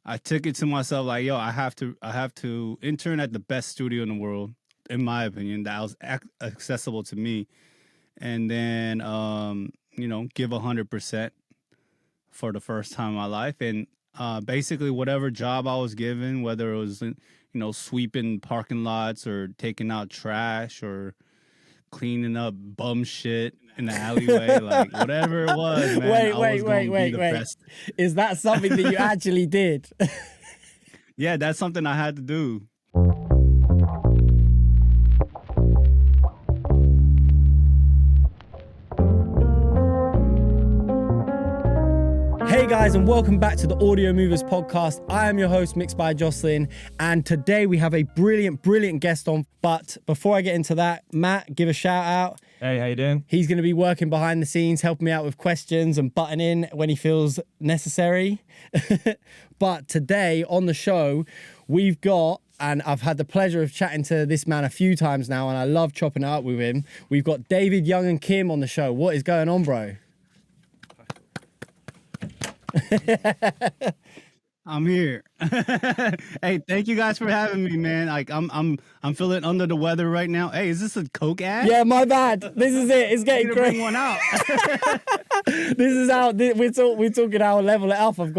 I took it to myself like, yo, I have to intern at the best studio in the world, in my opinion, that was accessible to me, and then give 100% for the first time in my life, and basically whatever job I was given, whether it was sweeping parking lots or taking out trash or cleaning up bum shit in the alleyway, like whatever it was, man. Wait. Best. Is that something that you actually did? Yeah, that's something I had to do. Hey guys, and welcome back to the Audiomovers podcast. I am your host, Mixed by Jocelyn, and today we have a brilliant guest on. But before I get into that, Matt, give a shout out. Hey, how you doing? He's going to be working behind the scenes, helping me out with questions and butting in when he feels necessary. But today on the show, we've got, and I've had the pleasure of chatting to this man a few times now, and I love chopping it up with him. We've got David Yungin Kim on the show. What is going on, bro? I'm here. Hey, thank you guys for having me, man. Like I'm feeling under the weather right now. Hey, is this a Coke ad? Yeah, my bad. This is it. It's getting crazy. Bring one out. This is how we're talking our level it up. I've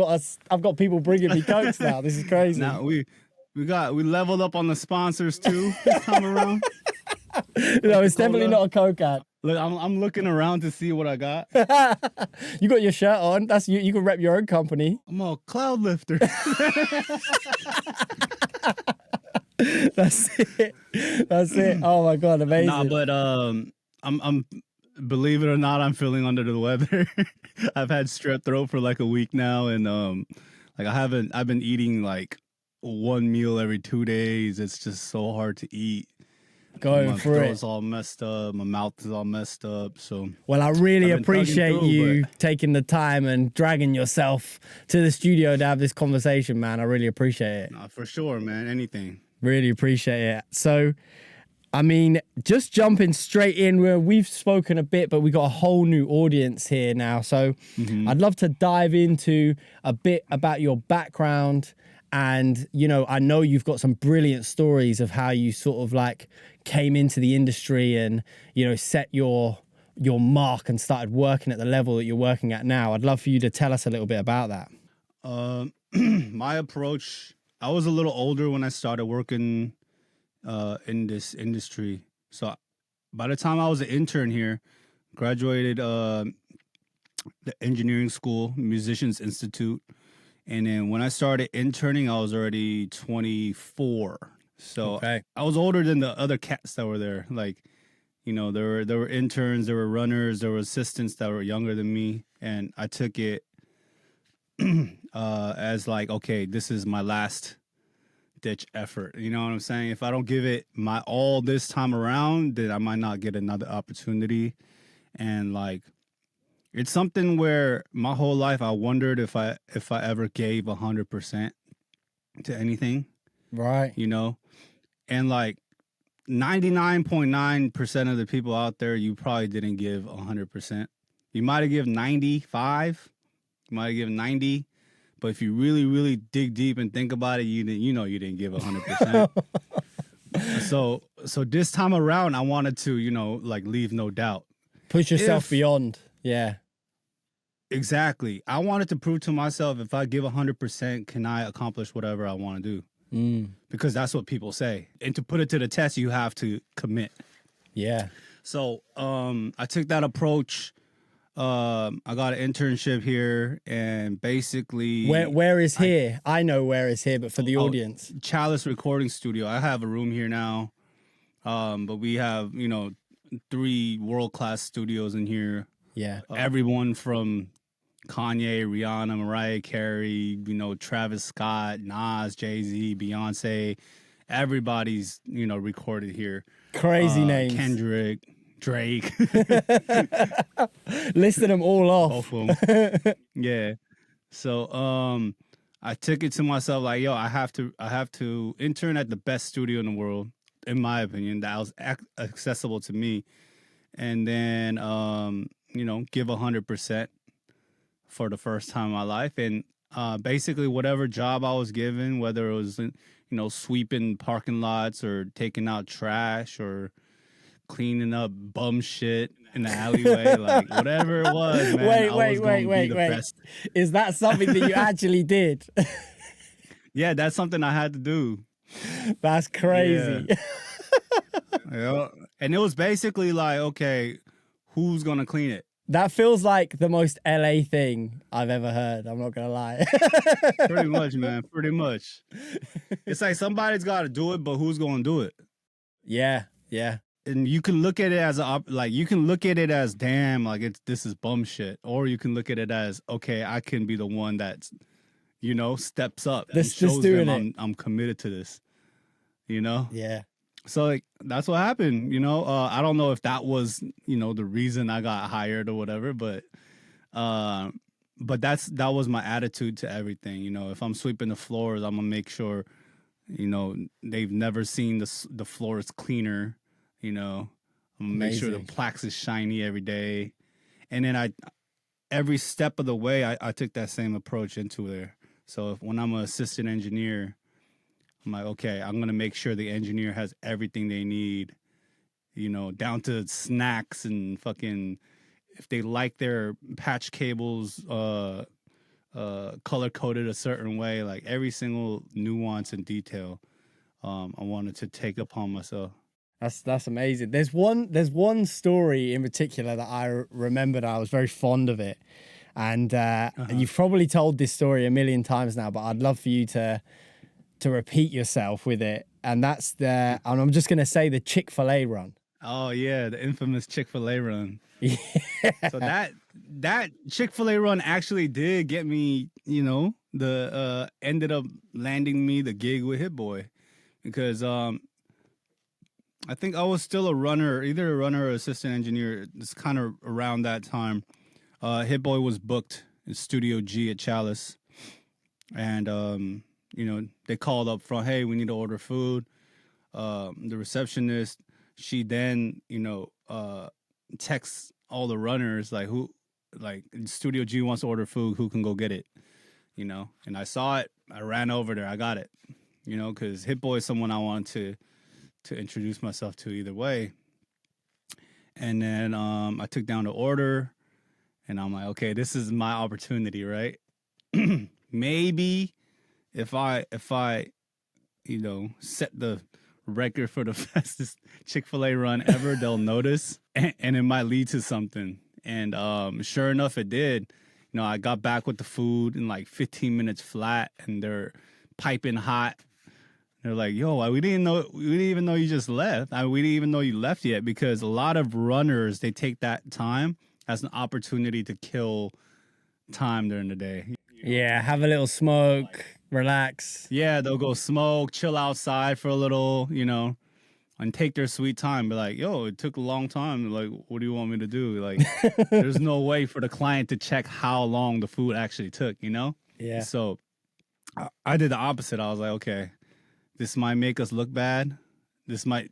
got people bringing me Cokes now. This is crazy. Now we leveled up on the sponsors too this time around. No, it's definitely not a Coke ad. Look, I'm looking around to see what I got. You got your shirt on. That's you. You can rep your own company. I'm a cloud lifter. That's it. Oh my god, amazing. Nah, but I'm believe it or not, I'm feeling under the weather. I've had strep throat for like a week now, and I've been eating like one meal every 2 days. It's just so hard to eat. Going through it. My throat's all messed up. My mouth is all messed up. So, well, I really appreciate you taking the time and dragging yourself to the studio to have this conversation, man. I really appreciate it. Nah, for sure, man. Anything. Really appreciate it. So, I mean, just jumping straight in, where we've spoken a bit, but we got a whole new audience here now. So, I'd love to dive into a bit about your background. And, I know you've got some brilliant stories of how you sort of like came into the industry and, set your mark and started working at the level that you're working at now. I'd love for you to tell us a little bit about that. My approach, I was a little older when I started working in this industry. So by the time I was an intern here, graduated the engineering school, Musicians Institute. And then when I started interning, I was already 24. So okay. I was older than the other cats that were there. Like, there were interns, there were runners, there were assistants that were younger than me. And I took it as like, okay, this is my last ditch effort. You know what I'm saying? If I don't give it my all this time around, then I might not get another opportunity. And like, it's something where my whole life I wondered if I ever gave 100% to anything. Right. And like 99.9% of the people out there, you probably didn't give 100%. You might have given 95, you might have given 90, but if you really, really dig deep and think about it, you didn't give 100%. So this time around, I wanted to, like leave no doubt. Push yourself beyond. Yeah. Exactly. I wanted to prove to myself, if I give 100%, can I accomplish whatever I want to do? Because that's what people say. And to put it to the test, you have to commit. Yeah. So I took that approach. I got an internship here, and basically... Where is here? I know where is here, but for the audience. Chalice Recording Studio. I have a room here now, but we have, 3 world-class studios in here. Yeah. Everyone from Kanye, Rihanna, Mariah Carey, Travis Scott, Nas, Jay-Z, Beyonce. Everybody's, recorded here. Crazy names. Kendrick, Drake. Listed them all off. Both of them. Yeah. So I took it to myself like, yo, I have to intern at the best studio in the world, in my opinion, that was accessible to me. And then give 100% for the first time in my life. And basically whatever job I was given, whether it was sweeping parking lots or taking out trash or cleaning up bum shit in the alleyway, like whatever it was, man, I was going to be the best. Is that something that you actually did? Yeah, that's something I had to do. That's crazy. Yeah. And it was basically like, okay, who's going to clean it? That feels like the most LA thing I've ever heard. I'm not going to lie. Pretty much, man. Pretty much. It's like somebody's got to do it, but who's going to do it? Yeah. Yeah. And you can look at it as damn, like this is bum shit, or you can look at it as, okay, I can be the one that's, steps up and shows them I'm committed to this, Yeah. So like that's what happened, I don't know if that was the reason I got hired or whatever, but that was my attitude to everything. If I'm sweeping the floors, I'm gonna make sure they've never seen the floor is cleaner. I'm gonna make sure the plaques is shiny every day. And then every step of the way, I took that same approach into there. So when I'm an assistant engineer, I'm like, okay, I'm gonna make sure the engineer has everything they need, down to snacks and fucking, if they like their patch cables color coded a certain way, like every single nuance and detail, I wanted to take upon myself. That's amazing. There's one story in particular that I remembered. I was very fond of it, and you've probably told this story a million times now, but I'd love for you to repeat yourself with it. And that's and I'm just gonna say the Chick-fil-A run. Oh yeah, the infamous Chick-fil-A run. Yeah. So that Chick-fil-A run actually did get me, ended up landing me the gig with Hit Boy, because I think I was still a runner, either a runner or assistant engineer. It's kind of around that time. Hit Boy was booked in Studio G at Chalice. And, they called up front, hey, we need to order food. The receptionist, she then, texts all the runners, Studio G wants to order food, who can go get it? And I saw it. I ran over there. I got it, because Hit Boy is someone I wanted to introduce myself to either way. And then I took down the order, and I'm like, okay, this is my opportunity, right? Maybe if I set the record for the fastest Chick-fil-A run ever, they'll notice, and it might lead to something. And sure enough, it did. I got back with the food in like 15 minutes flat, and they're piping hot. They're like, yo, we didn't even know you just left. We didn't even know you left yet, because a lot of runners, they take that time as an opportunity to kill time during the day. Yeah, have a little smoke, relax. Yeah, they'll go smoke, chill outside for a little, and take their sweet time. Be like, yo, it took a long time. Like, what do you want me to do? Like, there's no way for the client to check how long the food actually took, Yeah. So I did the opposite. I was like, okay, this might make us look bad. This might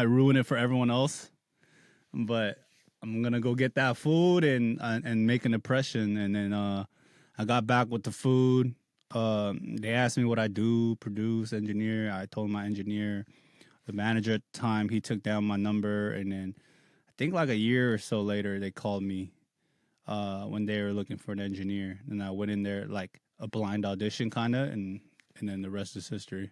ruin it for everyone else. But I'm gonna go get that food and make an impression. And then I got back with the food. They asked me what I do, produce, engineer. I told my engineer. The manager at the time, he took down my number, and then I think like a year or so later, they called me when they were looking for an engineer, and I went in there like a blind audition kind of, and then the rest is history.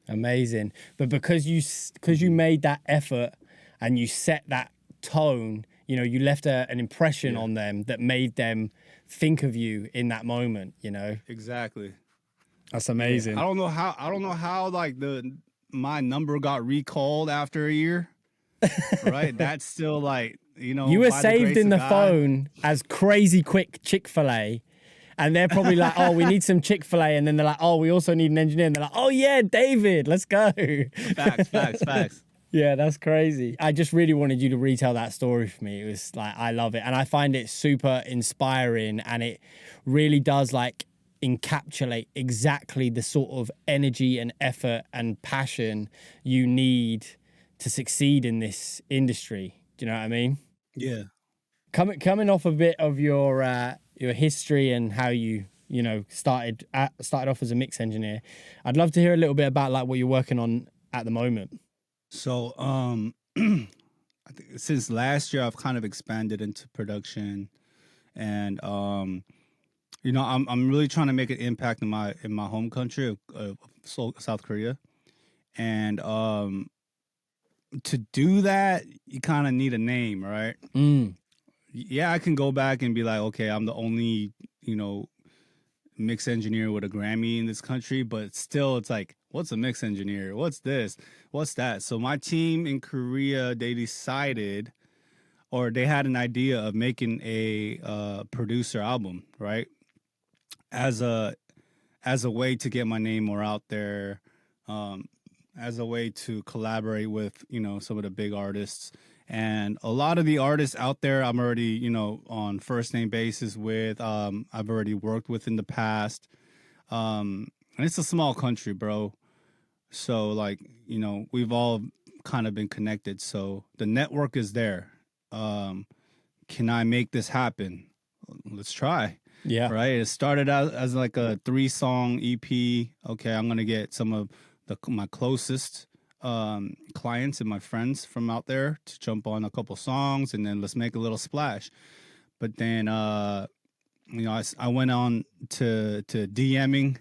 Amazing. But because you made that effort and you set that tone, you left an impression on them that made them think of you in that moment, Exactly. That's amazing. Yeah. I don't know how like my number got recalled after a year. Right? That's still like, you were saved in the phone as Crazy Quick Chick-fil-A. And they're probably like, oh, we need some Chick-fil-A. And then they're like, oh, we also need an engineer. And they're like, oh, yeah, David, let's go. Facts. Yeah, that's crazy. I just really wanted you to retell that story for me. It was like, I love it. And I find it super inspiring. And it really does like encapsulate exactly the sort of energy and effort and passion you need to succeed in this industry. Do you know what I mean? Yeah. Coming off a bit of your history and how you started off as a mix engineer. I'd love to hear a little bit about like what you're working on at the moment. So, I think since last year, I've kind of expanded into production, and I'm really trying to make an impact in my home country, South Korea, and to do that, you kind of need a name, right? Yeah, I can go back and be like, okay, I'm the only mix engineer with a Grammy in this country, but still, it's like, what's a mix engineer? What's this? What's that? So my team in Korea, they decided, or they had an idea of making a producer album, right? As a way to get my name more out there, as a way to collaborate with some of the big artists. And a lot of the artists out there, I'm already, on first name basis with. I've already worked with in the past. And it's a small country, bro. So, like, we've all kind of been connected. So the network is there. Can I make this happen? Let's try. Yeah. Right. It started out as like a 3-song EP. Okay, I'm gonna get some of my closest clients and my friends from out there to jump on a couple songs, and then let's make a little splash. But then I went on to DMing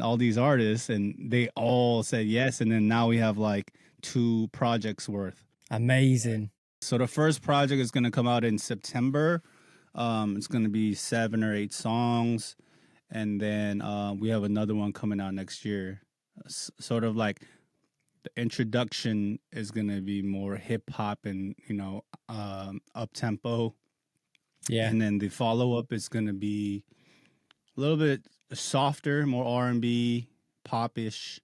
all these artists, and they all said yes, and then now we have like 2 projects worth. Amazing. So the first project is gonna come out in September. It's gonna be 7 or 8 songs, and then we have another one coming out next year. Sort of like the introduction is gonna be more hip hop and up tempo. Yeah. And then the follow up is gonna be a little bit softer, more R&B, pop-ish,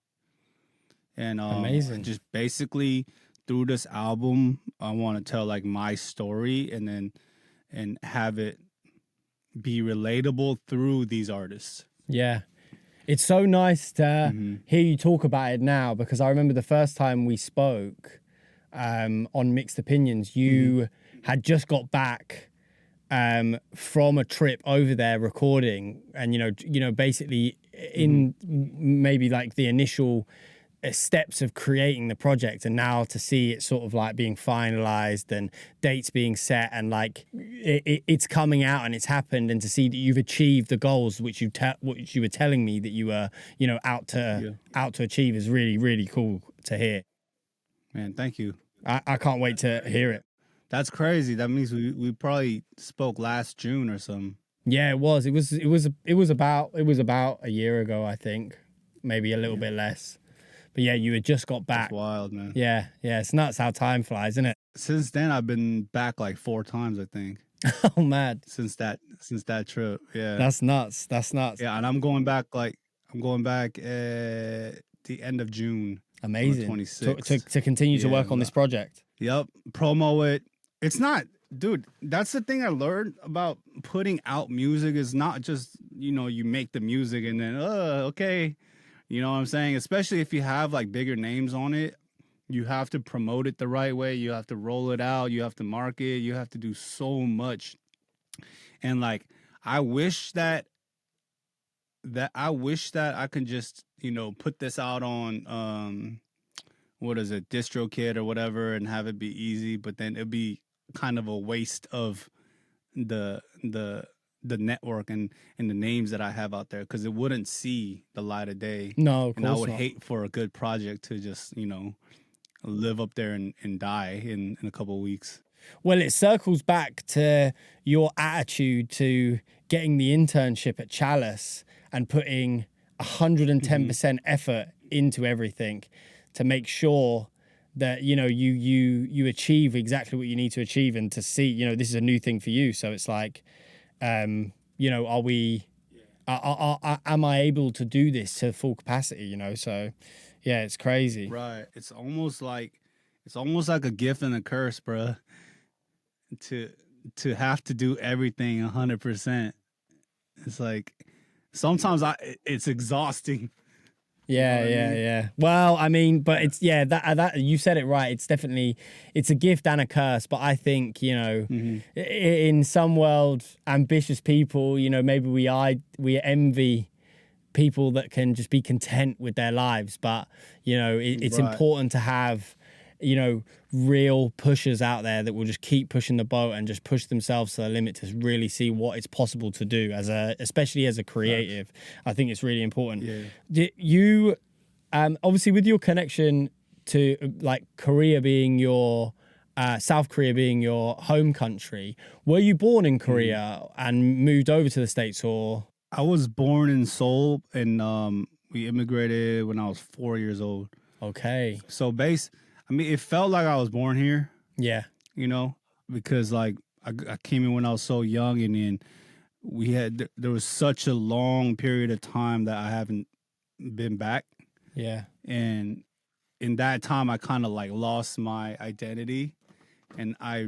and Amazing. just basically through this album, I want to tell like my story, and have it be relatable through these artists. Yeah. It's so nice to hear you talk about it now, because I remember the first time we spoke on Mixed Opinions, you had just got back from a trip over there recording, and basically in maybe like the initial steps of creating the project, and now to see it sort of like being finalized and dates being set, and like it's coming out and it's happened, and to see that you've achieved the goals which you were telling me that you were out to achieve is really, really cool to hear. Man, thank you. I can't wait to hear it. That's crazy. That means we probably spoke last June or something. Yeah, it was about a year ago, I think, maybe a little bit less. But yeah, you had just got back. That's wild, man. Yeah, it's nuts how time flies, isn't it? Since then, I've been back like 4 times, I think. Oh, mad. Since that trip, yeah. That's nuts. Yeah, and I'm going back at the end of June. Amazing. 26th. To continue to work on this project. Yep, promo it. It's not, dude. That's the thing I learned about putting out music. Is not just you make the music and then okay. You know what I'm saying? Especially if you have like bigger names on it, you have to promote it the right way. You have to roll it out. You have to market. You have to do so much. And like, I wish that I can just, put this out on, what is it, DistroKid or whatever, and have it be easy. But then it'd be kind of a waste of the network and the names that I have out there, because it wouldn't see the light of day. No, of course and I would not. hate for a good project to just live up there and die in a couple of weeks. Well, it circles back to your attitude to getting the internship at Chalice and putting 110% effort into everything to make sure that you achieve exactly what you need to achieve, and to see this is a new thing for you. So it's like, am I able to do this to full capacity? So yeah, it's crazy. Right. It's almost like a gift and a curse, bro. To have to do everything 100%. It's like sometimes it's exhausting. Yeah. Well, I mean, but it's that you said it right. It's definitely it's a gift and a curse. But I think in some world, ambitious people, maybe we envy people that can just be content with their lives. But it's Right. important to have real pushers out there that will just keep pushing the boat and just push themselves to the limit to really see what it's possible to do especially as a creative. I think it's really important. You obviously with your connection to like Korea being your South Korea being your home country, were you born in Korea and moved over to the States, or? I was born in Seoul, and we immigrated when I was 4 years old. Okay. So it felt like I was born here, Yeah. because like I came in when I was so young, and then there was such a long period of time that I haven't been back. Yeah. And in that time, I kind of like lost my identity, and I,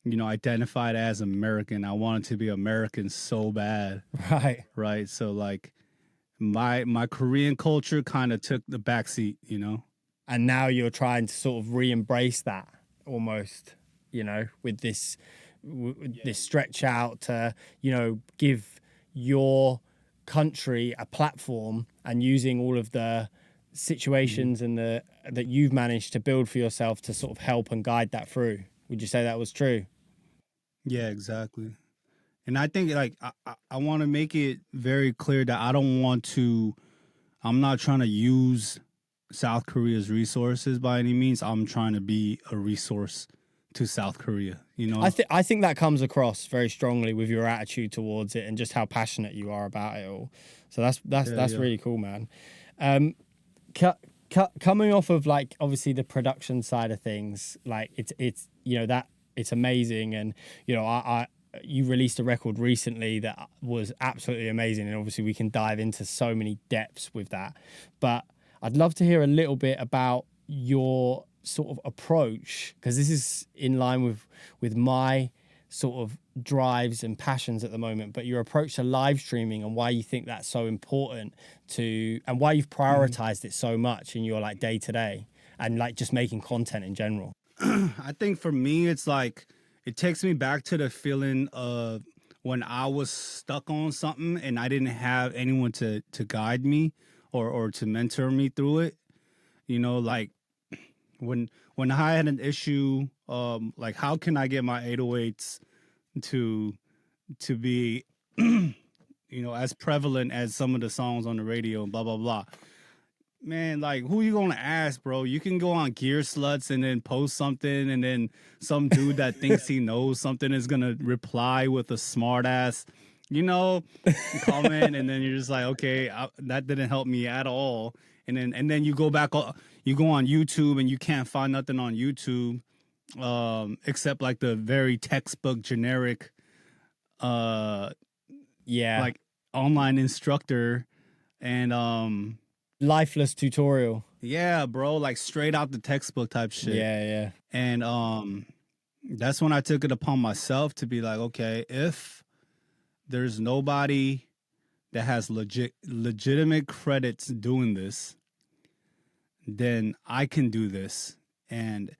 identified as American. I wanted to be American so bad. Right. Right. So like my Korean culture kind of took the backseat, And now you're trying to sort of re-embrace that almost, with this this stretch out to, give your country a platform, and using all of the situations and that you've managed to build for yourself to sort of help and guide that through. Would you say that was true? Yeah, exactly. And I think like I want to make it very clear that I'm not trying to use South Korea's resources by any means. I'm trying to be a resource to South Korea, I think that comes across very strongly with your attitude towards it and just how passionate you are about it all. So that's really cool, man. Coming off of like obviously the production side of things, like it's that it's amazing, and you released a record recently that was absolutely amazing, and obviously we can dive into so many depths with that. But I'd love to hear a little bit about your sort of approach, because this is in line with my sort of drives and passions at the moment, but your approach to live streaming and why you think that's so important and why you've prioritized it so much in your like day to day and like just making content in general. I think for me, it's like it takes me back to the feeling of when I was stuck on something and I didn't have anyone to guide me or to mentor me through it. Like when I had an issue, like how can I get my 808s to be as prevalent as some of the songs on the radio and blah blah blah. Man, like, who you gonna ask, bro? You can go on Gear Sluts and then post something, and then some dude that thinks he knows something is gonna reply with a smart ass, comment, and then you're just like, okay, that didn't help me at all. And then you go you go on YouTube, and you can't find nothing on YouTube, except like the very textbook generic, like online instructor, and lifeless tutorial. Yeah, bro, like straight out the textbook type shit. Yeah. And that's when I took it upon myself to be like, okay, if there's nobody that has legitimate credits doing this, then I can do this. And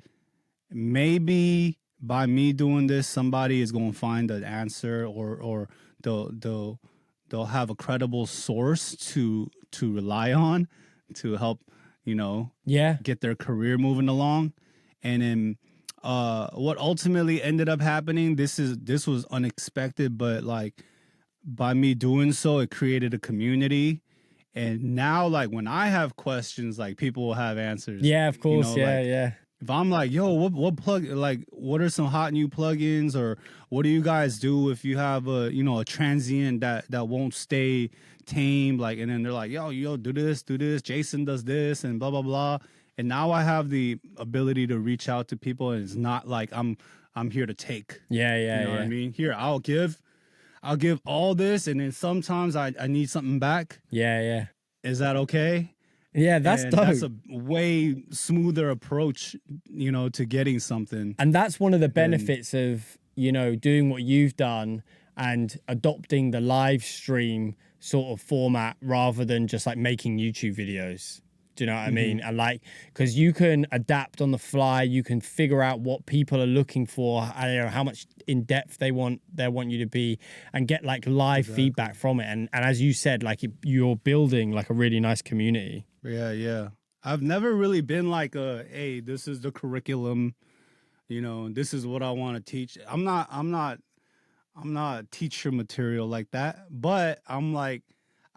maybe by me doing this, somebody is going to find an answer, or they'll have a credible source to rely on to help, get their career moving along. And then what ultimately ended up happening, this was unexpected, but like by me doing so, it created a community. And now, like, when I have questions, like, people will have answers. Yeah, of course. Yeah. If I'm like, yo, what are some hot new plugins, or what do you guys do if you have a transient that won't stay tame? Like, and then they're like, yo, do this, Jason does this, and blah, blah, blah. And now I have the ability to reach out to people, and it's not like I'm here to take. Yeah. You know what I mean? Here, I'll give all this, and then sometimes I need something back. Yeah. Is that okay? Yeah, that's dope. That's a way smoother approach, to getting something. And that's one of the benefits of, doing what you've done and adopting the live stream sort of format rather than just like making YouTube videos. Do you know what I mean? And like, because you can adapt on the fly, you can figure out what people are looking for, I don't know how much in depth they want you to be, and get like live feedback from it. And as you said, like you're building like a really nice community. Yeah. I've never really been like hey, this is the curriculum, you know, this is what I want to teach. I'm not teacher material like that, but I'm like,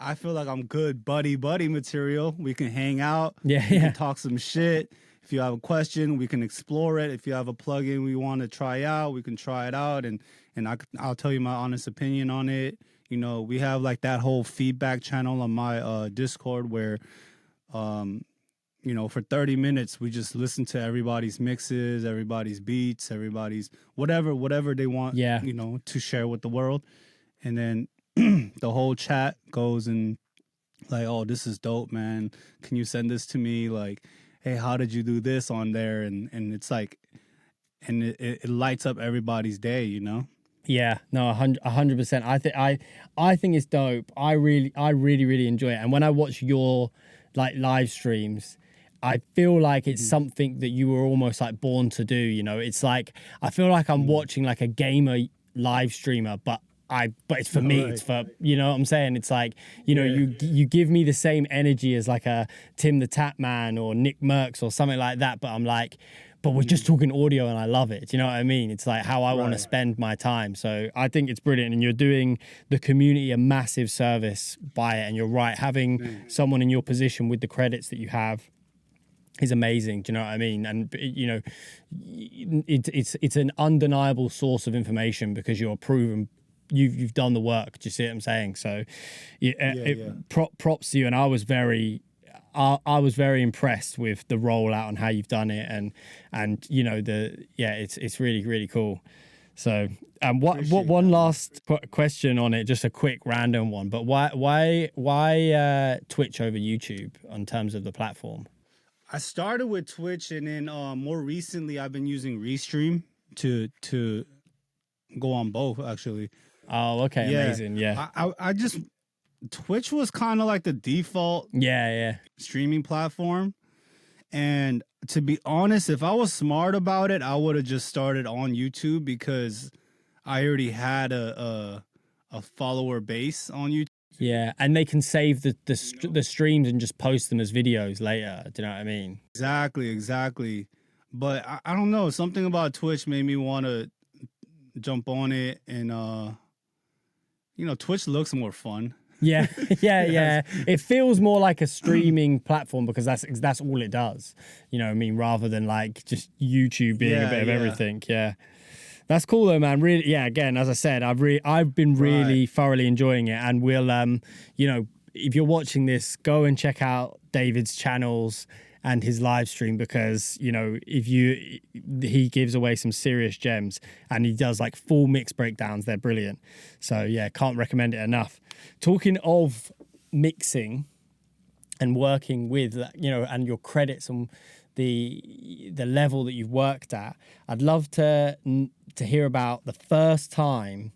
I feel like I'm good buddy material. We can hang out. Yeah. We can talk some shit. If you have a question, we can explore it. If you have a plugin we want to try out, we can try it out, and I'll tell you my honest opinion on it. You know, we have like that whole feedback channel on my Discord where, you know, for 30 minutes we just listen to everybody's mixes, everybody's beats, everybody's whatever they want, you know, to share with the world, and then the whole chat goes and like, oh, this is dope, man. Can you send this to me? Like, hey, how did you do this on there? And it's like, and it lights up everybody's day, you know? Yeah, no, 100%. I think it's dope. I really enjoy it. And when I watch your like live streams, I feel like it's something that you were almost like born to do. You know, it's like I feel like I'm watching like a gamer live streamer, but it's for me. Right. It's for, you know what I'm saying? It's like, you know, you give me the same energy as like a Tim the Tap Man or Nick Merckx or something like that. But I'm like, but we're just talking audio and I love it. Do you know what I mean? It's like how I want to spend my time. So I think it's brilliant. And you're doing the community a massive service by it. And you're right. Having someone in your position with the credits that you have is amazing. Do you know what I mean? And, you know, it's an undeniable source of information because you're proven you've done the work. Do you see what I'm saying? So props to you. And I was very impressed with the rollout and how you've done it. And you know, it's really cool. So what one last question on it, just a quick random one, but why Twitch over YouTube in terms of the platform? I started with Twitch, and then more recently I've been using Restream to go on both, actually. Oh, okay. Yeah. Amazing. Yeah. I just, Twitch was kind of like the default streaming platform. And to be honest, if I was smart about it, I would have just started on YouTube because I already had a follower base on YouTube. Yeah, and they can save the streams and just post them as videos later. Do you know what I mean? Exactly. But I don't know. Something about Twitch made me want to jump on it, and you know, Twitch looks more fun. Yeah. It feels more like a streaming platform because that's all it does. You know what I mean? Rather than like just YouTube being a bit of everything. Yeah. That's cool though, man. Really, yeah. Again, as I said, I've been really thoroughly enjoying it, and we'll, you know, if you're watching this, go and check out David's channels and his live stream because, you know, he gives away some serious gems and he does like full mix breakdowns. They're brilliant. So yeah, can't recommend it enough. Talking of mixing and working with, you know, and your credits and the level that you've worked at, I'd love to hear about the first time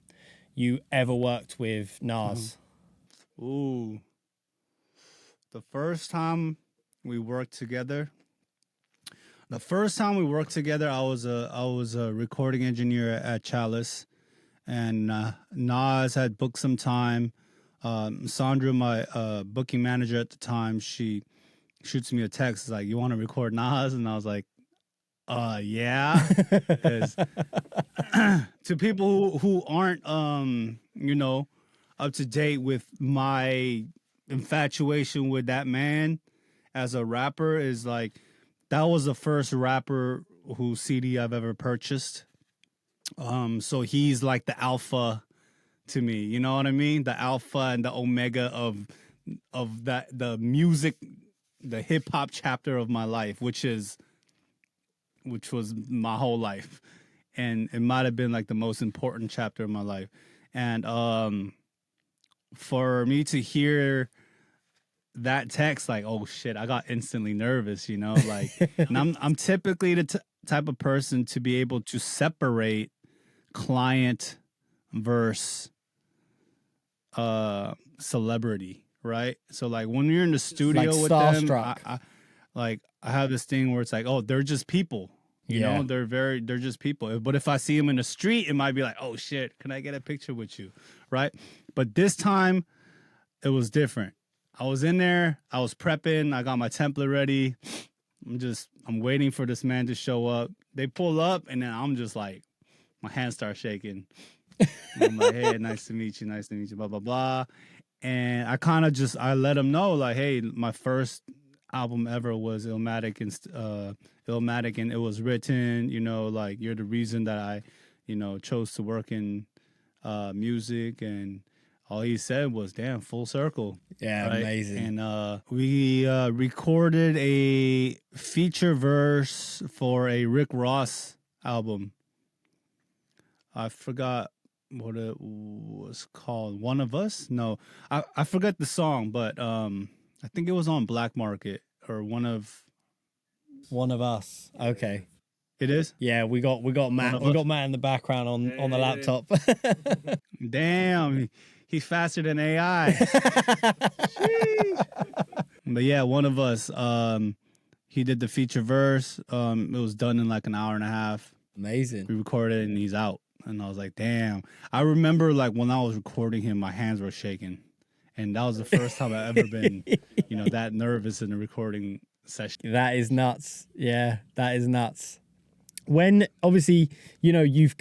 you ever worked with Nas. Ooh. The first time we worked together. I was a recording engineer at Chalice, and Nas had booked some time. Sandra, my booking manager at the time, she shoots me a text like, "You want to record Nas?" And I was like, yeah. Because to people who aren't you know, up to date with my infatuation with that man as a rapper, is like, that was the first rapper whose CD I've ever purchased. So he's like the alpha to me, you know what I mean? The alpha and the omega of that, the music, the hip hop chapter of my life, which was my whole life. And it might have been like the most important chapter of my life. And for me to hear that text, like, oh shit, I got instantly nervous, you know, like, and I'm typically the type of person to be able to separate client versus celebrity, right? So like when you're in the studio with starstruck. them, I have this thing where it's like, oh, they're just people. You know, they're just people. But if I see them in the street, it might be like, oh shit, can I get a picture with you? Right? But this time it was different. I was in there, I was prepping, I got my template ready. I'm waiting for this man to show up. They pull up and then I'm just like, my hands start shaking. I'm like, hey, nice to meet you, blah, blah, blah. And I let him know, like, hey, my first album ever was Illmatic, and it was written, you know, like, you're the reason that I, you know, chose to work in music. And all he said was, damn, full circle. Yeah, right? Amazing. And we recorded a feature verse for a Rick Ross album. I forgot what it was called. One of Us? No, I forgot the song, but I think it was on Black Market or One of Us. Okay. It is? Yeah, we got Matt. We got Matt in the background on the laptop. Damn, he's faster than AI. But yeah, One of Us. He did the feature verse. It was done in like an hour and a half. Amazing. We recorded it and he's out. And I was like, damn. I remember like when I was recording him, my hands were shaking. And that was the first time I've ever been, you know, that nervous in a recording session. That is nuts. Yeah, that is nuts. When obviously, you know, you've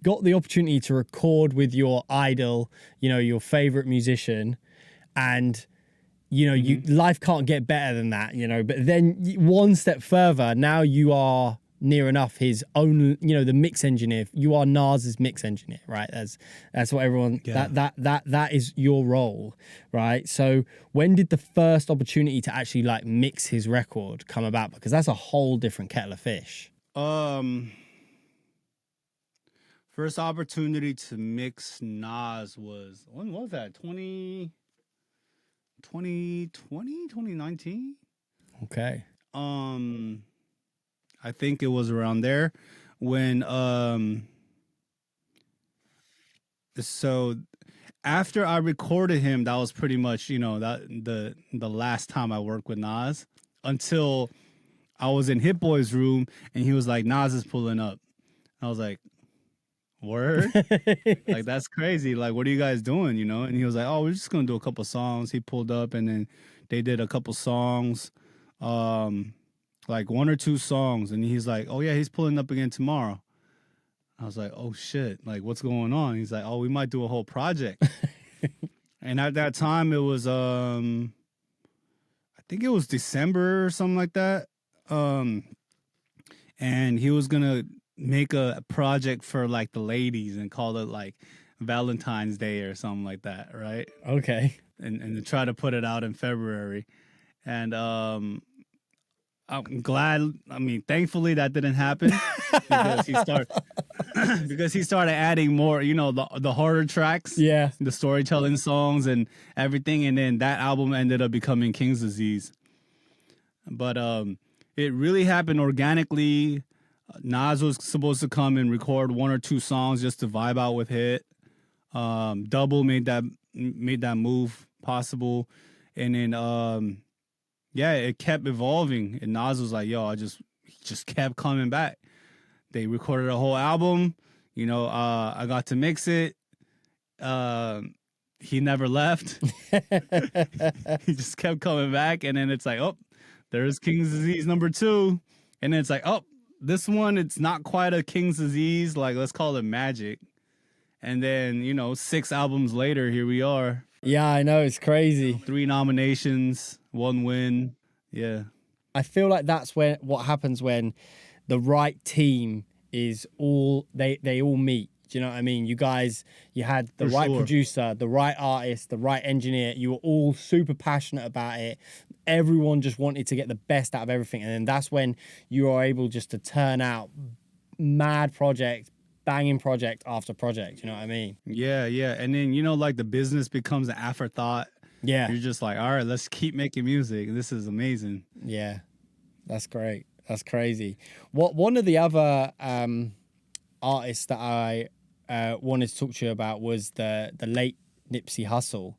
got the opportunity to record with your idol, you know, your favorite musician, and you know, life can't get better than that, you know. But then one step further, now you are near enough his own, you know, the mix engineer. You are Nas's mix engineer, right? That's what everyone, that is your role, right? So when did the first opportunity to actually like mix his record come about? Because that's a whole different kettle of fish. First opportunity to mix Nas was, when was that? 2020, 2019? Okay. I think it was around there when so after I recorded him, that was pretty much, you know, that the last time I worked with Nas, until I was in Hit Boy's room and he was like, Nas is pulling up. I was like, word? Like, that's crazy. Like, what are you guys doing, you know? And he was like, oh, we're just gonna do a couple songs. He pulled up and then they did a couple songs. Like 1 or 2 songs, and he's like, oh yeah, he's pulling up again tomorrow. I was like, oh shit, like what's going on? He's like, oh, we might do a whole project. And at that time it was I think it was December or something like that. And he was gonna make a project for like the ladies and call it like Valentine's Day or something like that, right? Okay. And to try to put it out in February. And I'm glad. I mean, thankfully that didn't happen because he started adding more, you know, the harder tracks, the storytelling songs and everything, and then that album ended up becoming King's Disease. But it really happened organically. Nas was supposed to come and record 1 or 2 songs just to vibe out with Hit. Double made that move possible, and then yeah, it kept evolving, and Nas was like, yo, he just kept coming back. They recorded a whole album, you know, I got to mix it. He never left. He just kept coming back, and then it's like, oh, there's King's Disease number 2. And then it's like, oh, this one, it's not quite a King's Disease, like, let's call it Magic. And then, you know, 6 albums later, here we are. Yeah, I know, it's crazy. 3 nominations, 1 win. Yeah. I feel like that's what happens when the right team is all they all meet. Do you know what I mean? You guys, you had the right producer, the right artist, the right engineer. You were all super passionate about it. Everyone just wanted to get the best out of everything. And then that's when you are able just to turn out mad project, banging project after project. You know what I mean? Yeah, yeah. And then, you know, like the business becomes an afterthought. Yeah. You're just like, all right, let's keep making music. This is amazing. Yeah. That's great. That's crazy. One of the other artists that I wanted to talk to you about was the late Nipsey Hussle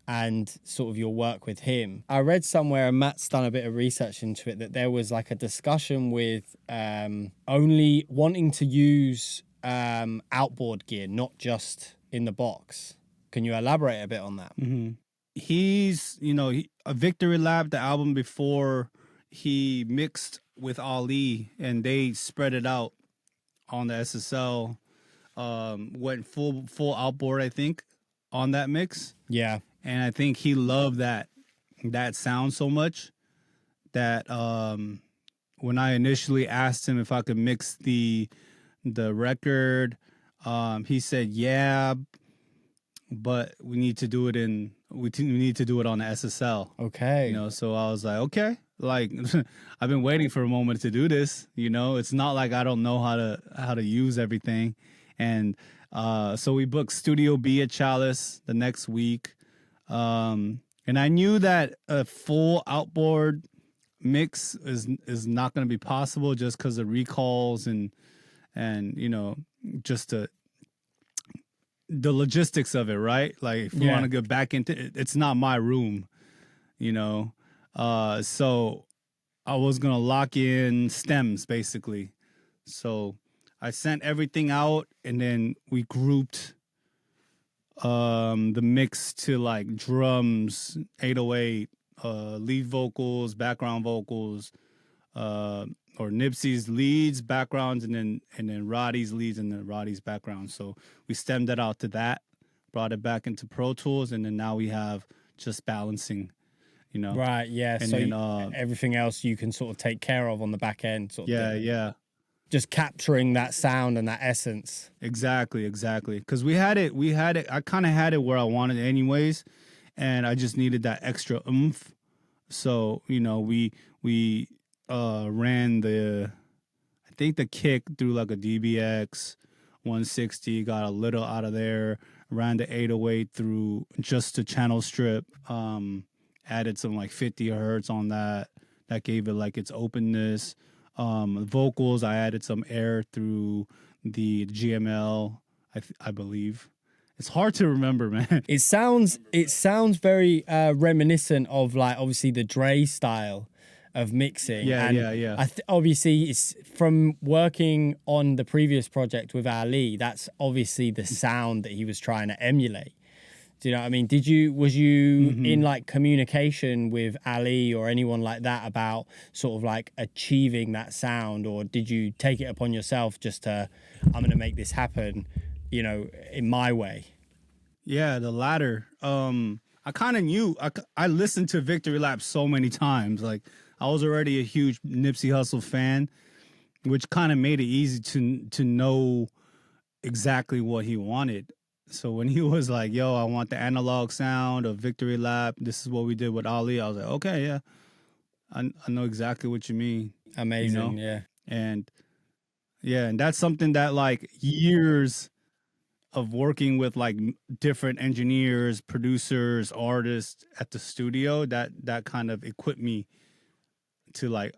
and sort of your work with him. I read somewhere, and Matt's done a bit of research into it, that there was like a discussion with only wanting to use outboard gear, not just in the box. Can you elaborate a bit on that? Mm-hmm. He's, a Victory Lap, the album before he mixed with Ali, and they spread it out on the SSL. Went full outboard, I think, on that mix. Yeah. And I think he loved that sound so much that when I initially asked him if I could mix the record, he said, yeah, but we need to do it on the SSL. Okay. So I was like, okay, like I've been waiting for a moment to do this. It's not like I don't know how to use everything. And so we booked Studio B at Chalice the next week. And I knew that a full outboard mix is not going to be possible just because of recalls and just the logistics of it, right? Like if we want to get back into it, it's not my room, so I was gonna lock in stems basically. So I sent everything out, and then we grouped the mix to like drums, 808, lead vocals, background vocals, or Nipsey's leads, backgrounds, and then Roddy's leads and then Roddy's background. So we stemmed it out to that, brought it back into Pro Tools, and then now we have just balancing, Right, yeah. And so then, everything else you can sort of take care of on the back end. Sort of thing. Yeah. Just capturing that sound and that essence. Exactly. Because we had it. I kind of had it where I wanted it anyways, and I just needed that extra oomph. So we ran I think the kick through like a DBX 160, got a little out of there, ran the 808 through just the channel strip, added some like 50 hertz on that gave it like its openness. Vocals, I added some air through the GML, I believe. It's hard to remember, man. It sounds very reminiscent of like obviously the Dre style of mixing. Yeah. Obviously, it's from working on the previous project with Ali. That's obviously the sound that he was trying to emulate. Do you know what I mean? Was you in like communication with Ali or anyone like that about sort of like achieving that sound, or did you take it upon yourself just to, I'm going to make this happen, in my way? Yeah, the latter. I kind of knew. I listened to Victory Lap so many times. Like I was already a huge Nipsey Hussle fan, which kind of made it easy to know exactly what he wanted. So when he was like, yo, I want the analog sound of Victory Lap, this is what we did with Ali, I was like, okay, yeah, I know exactly what you mean. Amazing, yeah. And that's something that like years of working with like different engineers, producers, artists at the studio, that kind of equipped me to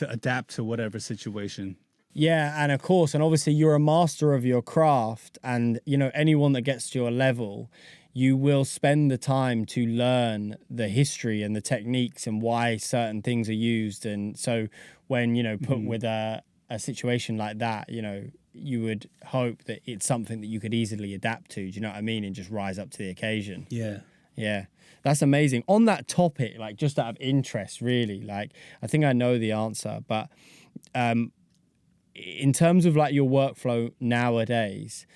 adapt to whatever situation. Yeah, and of course, and obviously you're a master of your craft, and anyone that gets to your level, you will spend the time to learn the history and the techniques and why certain things are used. And so when put with a situation like that, you would hope that it's something that you could easily adapt to, do you know what I mean, and just rise up to the occasion. Yeah, that's amazing. On that topic, like just out of interest, really, like I think I know the answer, but in terms of like your workflow nowadays,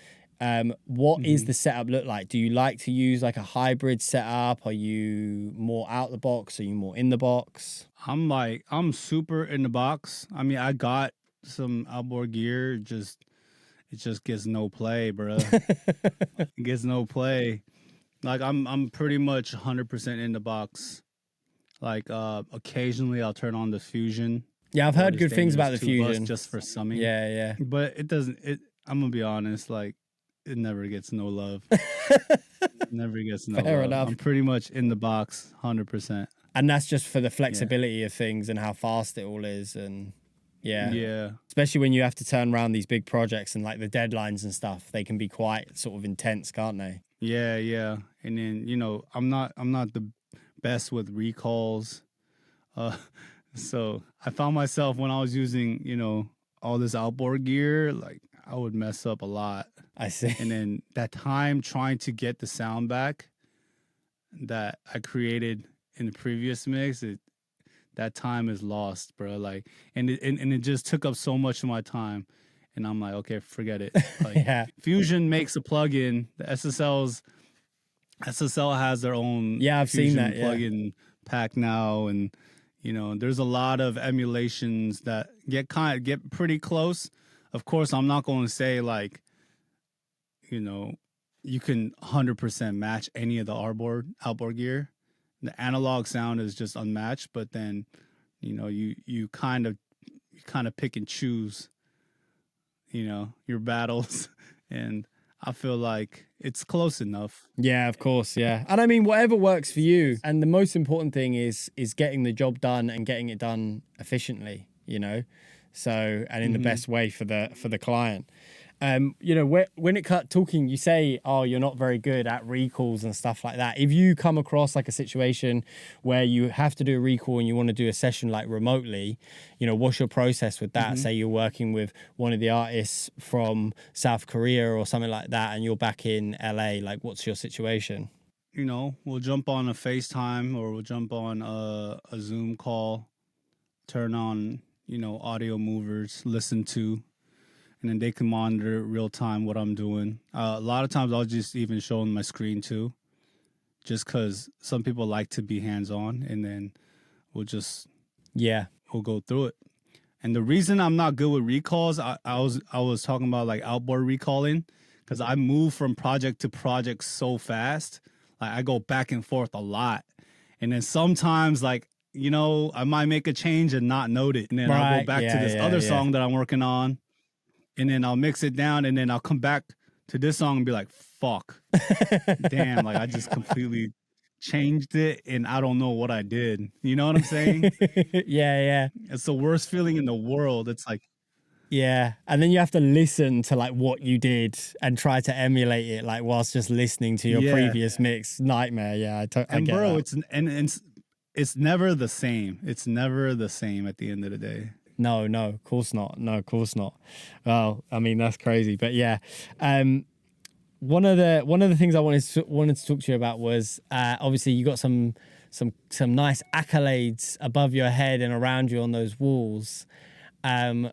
what is the setup look like? Do you like to use like a hybrid setup? Are you more out the box? Are you more in the box? I'm super in the box. I mean, I got some outboard gear, it just gets no play, bro. It gets no play. Like I'm pretty much 100% in the box. Like occasionally I'll turn on the Fusion. Yeah, I've heard good things about the Fusion. Just for summing. Yeah. But it doesn't. I'm gonna be honest. Like it never gets no love. Never gets no Fair love. enough. I'm pretty much in the box, 100%. And that's just for the flexibility of things and how fast it all is, and yeah. Especially when you have to turn around these big projects and like the deadlines and stuff, they can be quite sort of intense, can't they? Yeah. And then, you know, I'm not the best with recalls. Uh, so I found myself when I was using, you know, all this outboard gear, like I would mess up a lot. I see. And then that time trying to get the sound back that I created in the previous mix, that time is lost, bro. Like, and it just took up so much of my time. And I'm like, okay, forget it. Like, Yeah. Fusion makes a plugin. The SSL has their own Yeah, I've seen Fusion that, yeah. plugin pack now, and you know, there's a lot of emulations that get pretty close. Of course, I'm not going to say like, you know, you can 100% match any of the outboard gear. The analog sound is just unmatched, but then, you know, you kind of pick and choose, you know, your battles, and I feel like it's close enough. Yeah, of course, yeah. And I mean, whatever works for you. And the most important thing is getting the job done and getting it done efficiently, you know. So, and in the best way for the client. You know, when it cut talking, you say, oh, you're not very good at recalls and stuff like that. If you come across like a situation where you have to do a recall and you want to do a session like remotely, you know, what's your process with that? Say you're working with one of the artists from South Korea or something like that, and you're back in LA, like what's your situation? You know, we'll jump on a FaceTime or we'll jump on a Zoom call, turn on, you know, Audiomovers, listen to, and then they can monitor real time what I'm doing. A lot of times I'll just even show them my screen too, just because some people like to be hands on, and then we'll go through it. And the reason I'm not good with recalls, I was talking about like outboard recalling, because I move from project to project so fast. Like I go back and forth a lot, and then sometimes like, you know, I might make a change and not note it, and then I'll go back to this other song that I'm working on, and then I'll mix it down, and then I'll come back to this song and be like, fuck, damn, like I just completely changed it and I don't know what I did. You know what I'm saying? Yeah. It's the worst feeling in the world. It's like, Yeah. And then you have to listen to like what you did and try to emulate it, like whilst just listening to your previous mix. Nightmare. Yeah. I get bro, that. it's never the same. It's never the same at the end of the day. No, of course not. No, of course not. Well, I mean, that's crazy. But yeah. One of the things I wanted to talk to you about was obviously you got some nice accolades above your head and around you on those walls. What's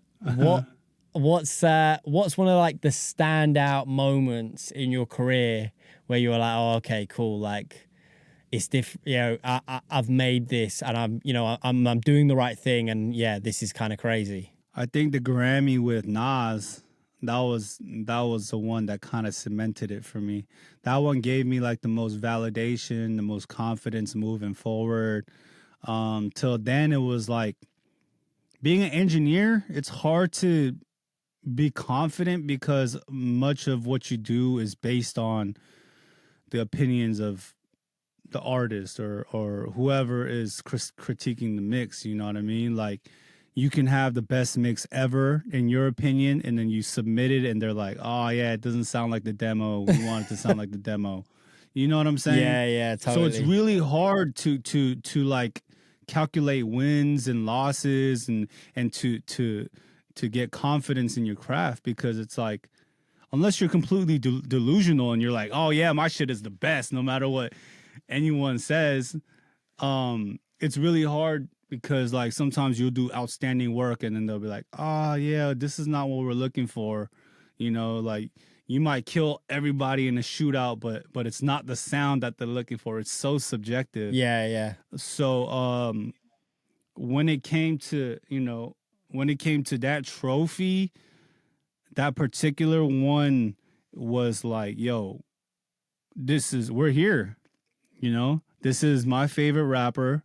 one of like the standout moments in your career where you were like, oh, okay, cool, like it's different, you know, I've made this and I'm doing the right thing, and yeah, this is kind of crazy. I think the Grammy with Nas, that was the one that kind of cemented it for me. That one gave me like the most validation, the most confidence moving forward. Till then, it was like being an engineer. It's hard to be confident because much of what you do is based on the opinions of the artist or whoever is critiquing the mix. You know what I mean? Like, you can have the best mix ever in your opinion, and then you submit it and they're like, oh yeah, it doesn't sound like the demo. We want it to sound like the demo. You know what I'm saying? Yeah, totally. So it's really hard to like calculate wins and losses and to get confidence in your craft, because it's like, unless you're completely delusional and you're like, oh yeah, my shit is the best no matter what anyone says, it's really hard, because like sometimes you'll do outstanding work and then they'll be like, oh yeah, this is not what we're looking for. You know, like you might kill everybody in a shootout, but it's not the sound that they're looking for. It's so subjective. Yeah. So when it came to that trophy, that particular one was like, yo, we're here. You know, this is my favorite rapper.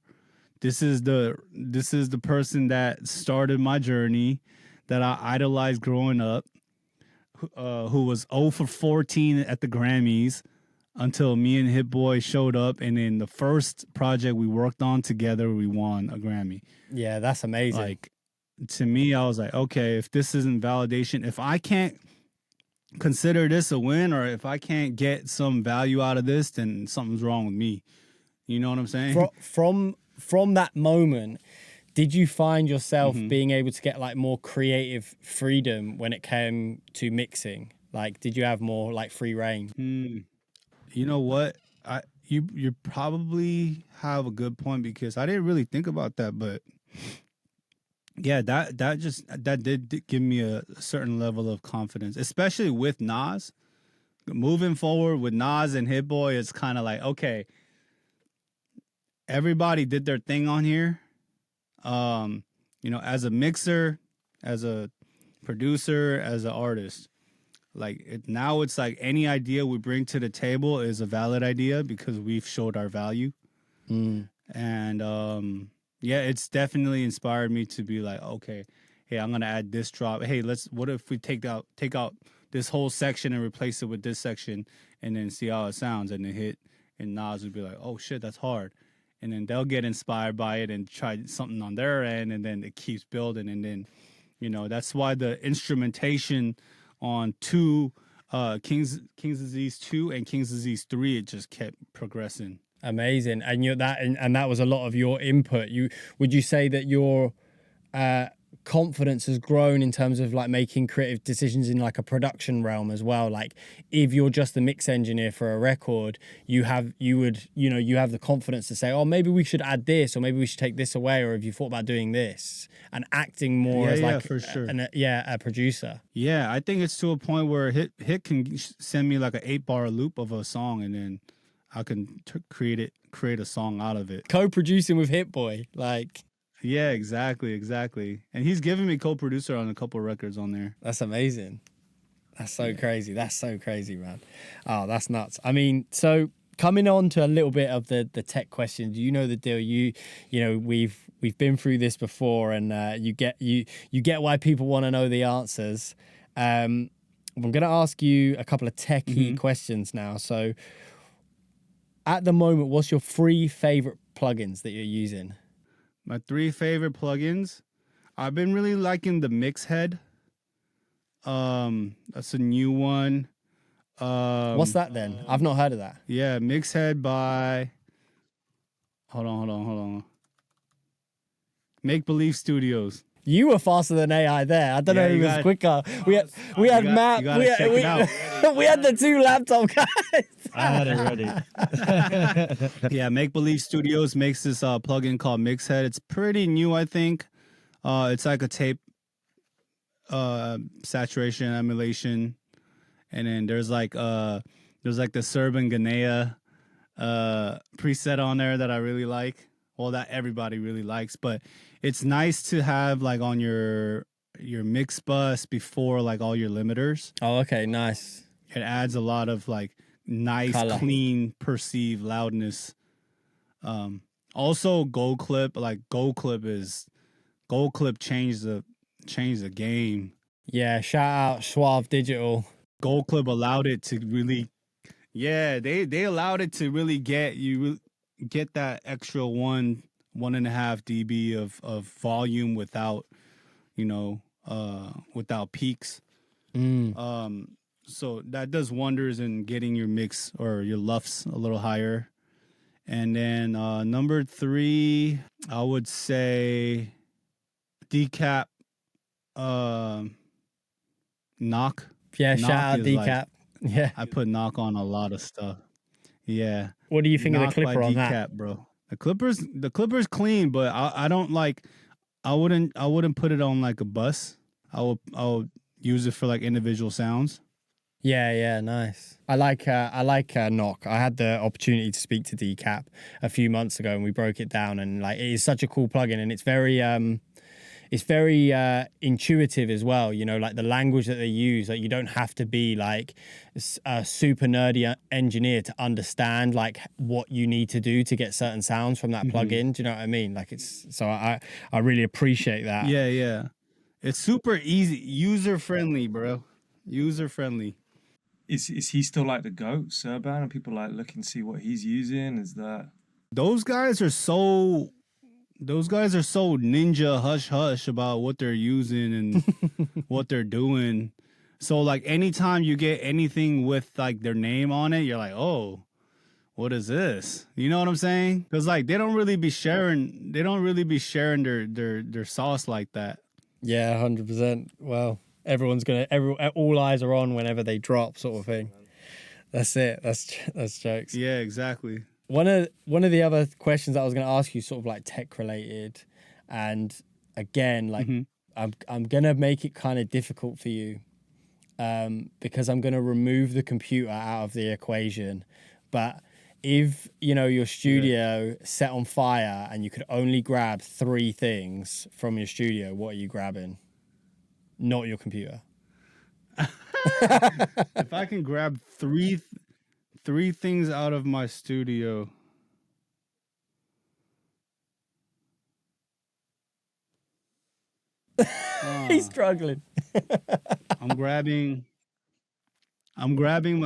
This is the person that started my journey, that I idolized growing up, who was 0 for 14 at the Grammys until me and Hit Boy showed up, and in the first project we worked on together, we won a Grammy. Yeah, that's amazing. Like, to me, I was like, okay, if this isn't validation, if I can't consider this a win, or if I can't get some value out of this, then something's wrong with me. You know what I'm saying? From that moment, did you find yourself Mm-hmm. being able to get like more creative freedom when it came to mixing? Like, did you have more like free reign? You know what? You probably have a good point, because I didn't really think about that, but yeah, that did give me a certain level of confidence, especially with Nas. Moving forward with Nas and Hit Boy, it's kind of like, okay, everybody did their thing on here. As a mixer, as a producer, as an artist, now it's like any idea we bring to the table is a valid idea because we've showed our value. And yeah, it's definitely inspired me to be like, okay, hey, I'm gonna add this drop. Hey, what if we take out this whole section and replace it with this section, and then see how it sounds, and then hit, and Nas would be like, oh shit, that's hard. And then they'll get inspired by it and try something on their end, and then it keeps building. And then, that's why the instrumentation on King's Disease 2 and King's Disease 3, it just kept progressing. Amazing. And that was a lot of your input. Would you say that your confidence has grown in terms of like making creative decisions in like a production realm as well? Like, if you're just the mix engineer for a record, you have the confidence to say, oh, maybe we should add this, or maybe we should take this away, or have you thought about doing this? And acting more as like for sure. a producer. Yeah, I think it's to a point where Hit can send me like an 8-bar loop of a song, and then I can create a song out of it. Co-producing with Hit Boy, like. Yeah, exactly. And he's giving me co-producer on a couple of records on there. That's amazing. That's so crazy. That's so crazy, man. Oh, that's nuts. I mean, so coming on to a little bit of the tech questions, you know the deal. You know, we've been through this before, and you get why people want to know the answers. I'm going to ask you a couple of techie questions now. So at the moment, what's your 3 favorite plugins that you're using? My 3 favorite plugins. I've been really liking the Mix Head. That's a new one. What's that then? I've not heard of that. Yeah, Mix Head by. Hold on. Make Believe Studios. You were faster than AI there. I don't know who was quicker. We had Matt. We had the 2 laptop guys. I had it ready. Yeah, Make Believe Studios makes this plugin called Mixhead. It's pretty new, I think. It's like a tape saturation emulation, and then there's like the Serban Ganea preset on there that I really like. Well, that everybody really likes, but it's nice to have like on your mix bus before like all your limiters. Oh, okay, nice. It adds a lot of like nice, color, clean, perceived loudness. Also, Gold Clip changed the game. Yeah, shout out Suave Digital. Gold Clip allowed it to really, they allowed it to really get that extra 1.5 dB of volume without peaks. So that does wonders in getting your mix or your LUFS a little higher. And then number 3, I would say Decap Knock. Yeah, shout out Decap. Yeah. I put Knock on a lot of stuff. Yeah. What do you think of the clipper on Decap, that? bro? The clipper's clean, but I don't like. I wouldn't put it on like a bus. I would use it for like individual sounds. Yeah, nice. I like Knock. I had the opportunity to speak to Decap a few months ago, and we broke it down. And like, it is such a cool plugin, and it's very intuitive as well. You know, like the language that they use. Like, you don't have to be like a super nerdy engineer to understand like what you need to do to get certain sounds from that plugin. Do you know what I mean? Like, I really appreciate that. Yeah. It's super easy, user friendly, bro. User friendly. Is he still like the GOAT, Serban, and people like look and see what he's using? Is that those guys are so ninja hush hush about what they're using and what they're doing. So like anytime you get anything with like their name on it, you're like, oh, what is this? You know what I'm saying? Because like they don't really be sharing their sauce like that. Yeah, 100%. Well, all eyes are on whenever they drop, sort of thing. That's it. That's jokes. Yeah, exactly. One of the other questions that I was going to ask you, sort of like tech related, and again, like I'm gonna make it kind of difficult for you, because I'm gonna remove the computer out of the equation. But if your studio set on fire and you could only grab 3 things from your studio, what are you grabbing? Not your computer. If I can grab three things out of my studio. He's struggling. I'm grabbing my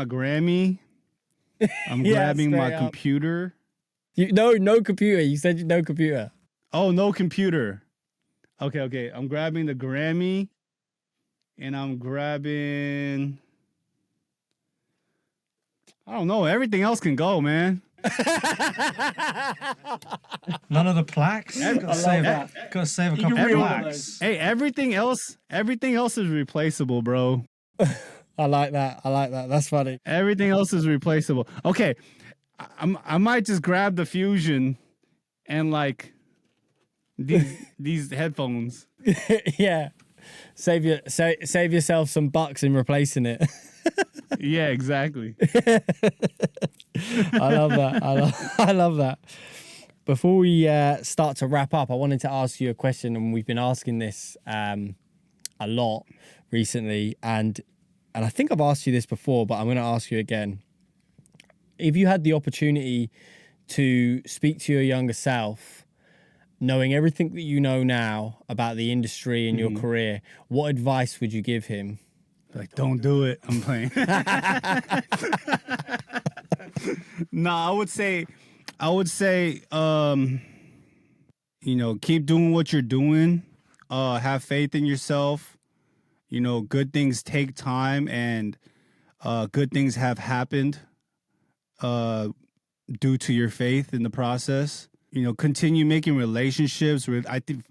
Grammy. I'm Yeah, grabbing my straight up. computer. No computer. You said no computer. Oh, no computer. Okay. I'm grabbing the Grammy, and I'm grabbing. I don't know. Everything else can go, man. None of the plaques. Gotta save a couple of plaques. Hey, everything else is replaceable, bro. I like that. That's funny. Everything else is replaceable. Okay, I might just grab the Fusion and like these headphones. Yeah. Save yourself some bucks in replacing it. Yeah, exactly. I love that. I love that. Before we start to wrap up, I wanted to ask you a question, and we've been asking this a lot recently, and I think I've asked you this before, but I'm going to ask you again. If you had the opportunity to speak to your younger self, knowing everything that you know now about the industry and your career, what advice would you give him? Like, don't do it. I'm playing. No, I would say, keep doing what you're doing. Have faith in yourself. Good things take time, and good things have happened due to your faith in the process. Continue making relationships.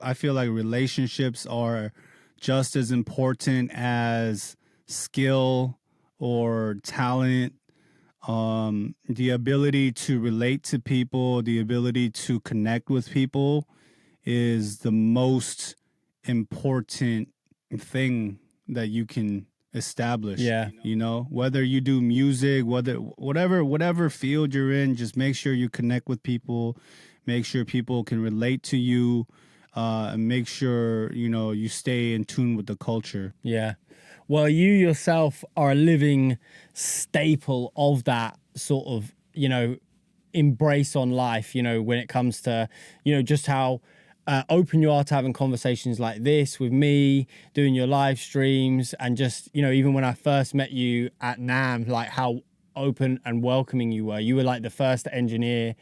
I feel like relationships are just as important as skill or talent. The ability to relate to people, the ability to connect with people is the most important thing that you can establish. Yeah. Whether you do music, whatever field you're in, just make sure you connect with people, make sure people can relate to you, and make sure, you stay in tune with the culture. Yeah. Well, you yourself are a living staple of that sort of, embrace on life, when it comes to, just how open you are to having conversations like this with me, doing your live streams, and just, even when I first met you at NAMM, like how open and welcoming you were. You were like the first engineer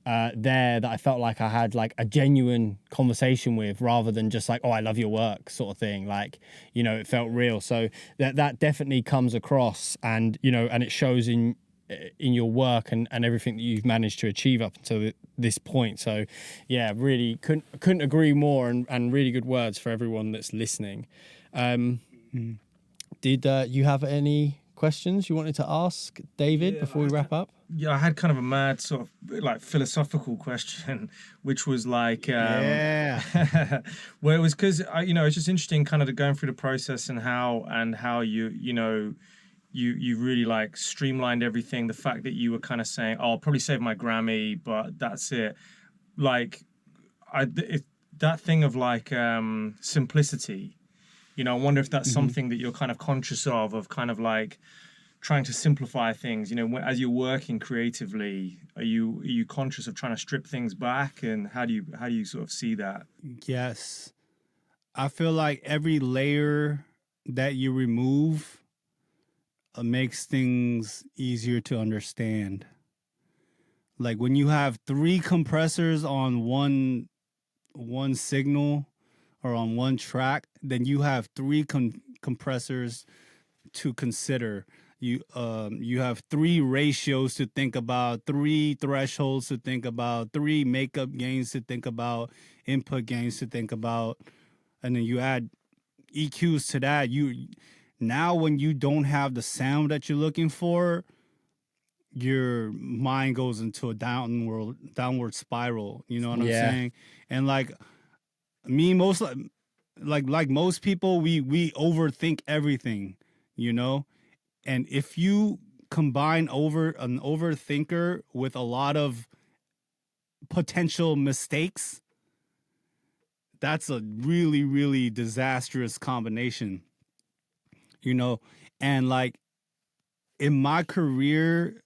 there that I felt like I had like a genuine conversation with, rather than just like, oh, I love your work sort of thing. Like, it felt real. So that definitely comes across, and, and it shows in your work and everything that you've managed to achieve up until this point. So yeah, really couldn't agree more, and really good words for everyone that's listening. Did you have any questions you wanted to ask David before we wrap up? Yeah, I had kind of a mad sort of like philosophical question, which was like, Yeah. well, it was because it's just interesting, kind of going through the process and how you really like streamlined everything. The fact that you were kind of saying, "Oh, I'll probably save my Grammy, but that's it." Like, that thing of like simplicity. I wonder if that's something that you're kind of conscious of kind of like trying to simplify things. As you're working creatively, are you conscious of trying to strip things back, and how do you sort of see that? Yes. I feel like every layer that you remove makes things easier to understand. Like when you have 3 compressors on one signal or on one track, then you have 3 compressors to consider. You have 3 ratios to think about, 3 thresholds to think about, 3 makeup gains to think about, input gains to think about, and then you add EQs to that. Now when you don't have the sound that you're looking for, your mind goes into a downward spiral. You know what I'm saying? And like me, most like most people, we overthink everything, you know. And if you combine an overthinker with a lot of potential mistakes, that's a really, really disastrous combination, you know. And like in my career,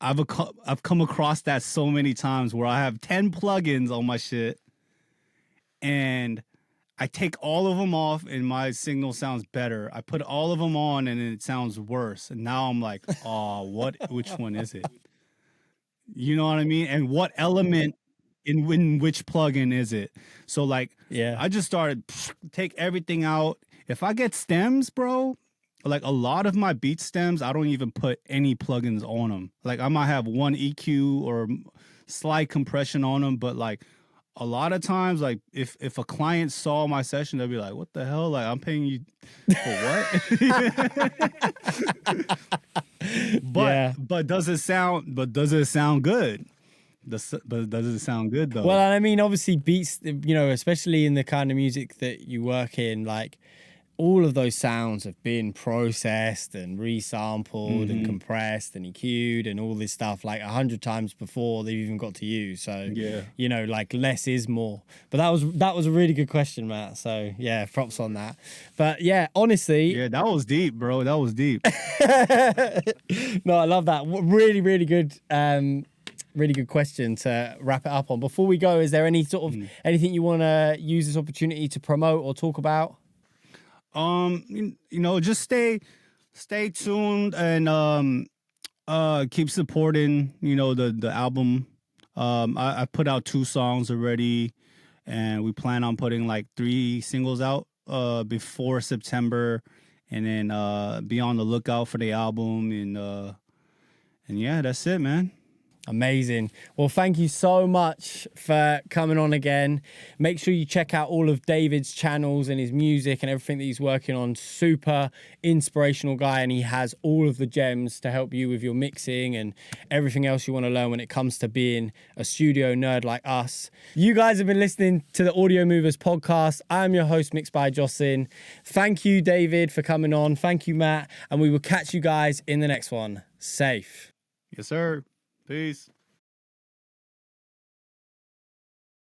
I've come across that so many times where I have 10 plugins on my shit, and I take all of them off and my signal sounds better. I put all of them on and it sounds worse. And now I'm like, oh, which one is it? You know what I mean? And what element in which plugin is it? So like, I just started take everything out. If I get stems, bro, like a lot of my beat stems, I don't even put any plugins on them. Like I might have one EQ or slight compression on them, but like a lot of times, like if a client saw my session, they'll be like, "What the hell? Like I'm paying you for what?" But does it sound good? But does it sound good though? Well, I mean, obviously beats, you know, especially in the kind of music that you work in, like all of those sounds have been processed and resampled and compressed and EQ'd and all this stuff like 100 times before they've even got to you. So, you know, like less is more. But that was a really good question, Matt. So, yeah, props on that. But yeah, honestly. Yeah, that was deep, bro. That was deep. No, I love that. Really, really good. Really good question to wrap it up on. Before we go, is there any sort of anything you want to use this opportunity to promote or talk about? You know, just stay tuned and keep supporting, you know, the album. I put out 2 songs already, and we plan on putting like 3 singles out before September, and then be on the lookout for the album, and yeah, that's it, man. Amazing. Well, thank you so much for coming on again. Make sure you check out all of David's channels and his music and everything that he's working on. Super inspirational guy, and he has all of the gems to help you with your mixing and everything else you want to learn when it comes to being a studio nerd like us. You guys have been listening to the Audio Movers podcast. I'm your host, Mixed by Jocelyn. Thank you, David, for coming on. Thank you, Matt. And we will catch you guys in the next one. Safe. Yes, sir. Peace.